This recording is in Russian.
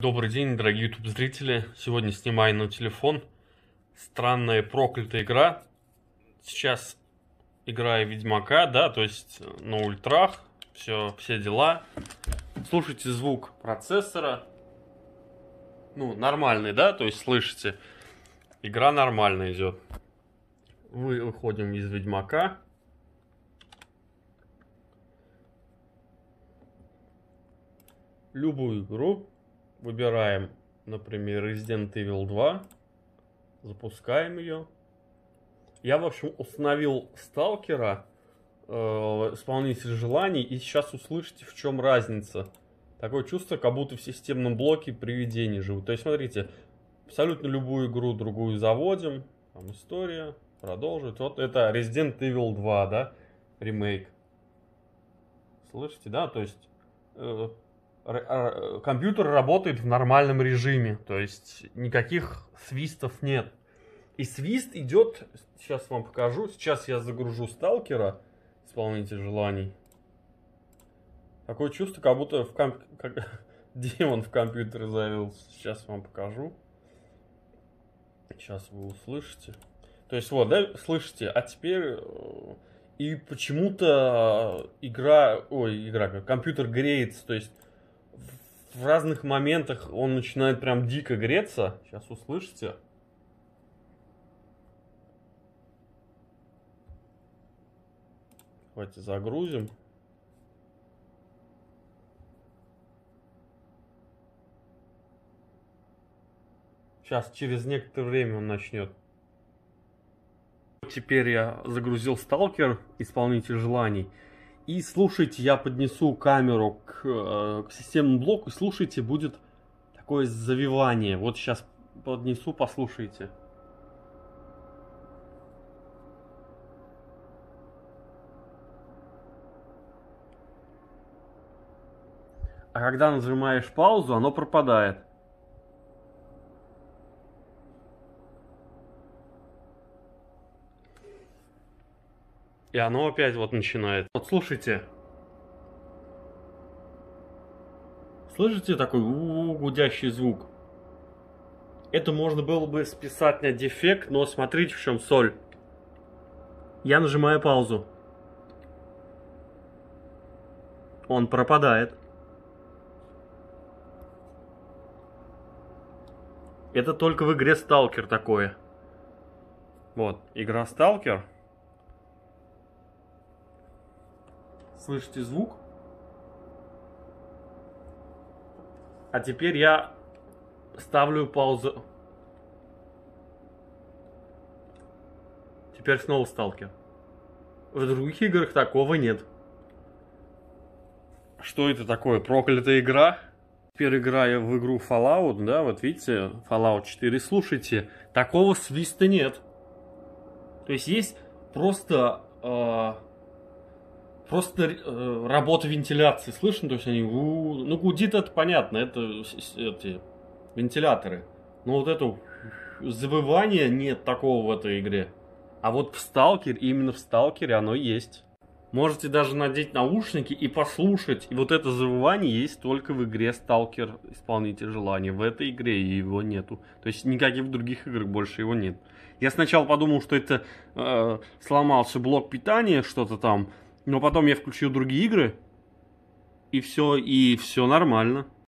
Добрый день, дорогие YouTube-зрители. Сегодня снимаю на телефон. Странная проклятая игра. Сейчас играю в Ведьмака, да, то есть на ультрах. Все дела. Слушайте звук процессора. Ну, нормальный, да, то есть слышите. Игра нормально идет. Выходим из Ведьмака. Любую игру. Выбираем, например, Resident Evil 2. Запускаем ее. Я, в общем, установил Сталкера, исполнитель желаний, и сейчас услышите, в чем разница. Такое чувство, как будто в системном блоке привидения живут. То есть, смотрите, абсолютно любую игру другую заводим. Там история, продолжить. Вот это Resident Evil 2, да, ремейк. Слышите, да? То есть компьютер работает в нормальном режиме, то есть никаких свистов нет. И свист идет, сейчас вам покажу, сейчас я загружу Сталкера, исполнитель желаний. Такое чувство, как будто как демон в компьютере завелся. Сейчас вам покажу. Сейчас вы услышите. То есть вот, да, слышите, а теперь и почему-то компьютер греется, то есть в разных моментах он начинает прям дико греться. Сейчас услышите. Давайте загрузим. Сейчас, через некоторое время он начнет. Теперь я загрузил Сталкер, исполнитель желаний. И слушайте, я поднесу камеру к системному блоку, и слушайте, будет такое завивание. Вот сейчас поднесу, послушайте. А когда нажимаешь паузу, оно пропадает. И оно опять вот начинает. Вот слушайте. Слышите такой гудящий звук? Это можно было бы списать на дефект, но смотрите, в чем соль. Я нажимаю паузу. Он пропадает. Это только в игре Сталкер такое. Вот, игра Сталкер. Слышите звук? А теперь я ставлю паузу. Теперь снова Сталкер. В других играх такого нет. Что это такое? Проклятая игра? Теперь играю в игру Fallout, да, вот видите, Fallout 4. Слушайте, такого свиста нет. То есть просто работа вентиляции, слышно? То есть они, ну гудит, это понятно, это эти вентиляторы. Но вот это завывание нет такого в этой игре. А вот в Сталкере, именно в Сталкере оно есть. Можете даже надеть наушники и послушать. И вот это завывание есть только в игре Сталкер, исполнитель желаний. В этой игре его нету. То есть никаких в других играх больше его нет. Я сначала подумал, что это сломался блок питания, что-то там. Но потом я включил другие игры. И все нормально.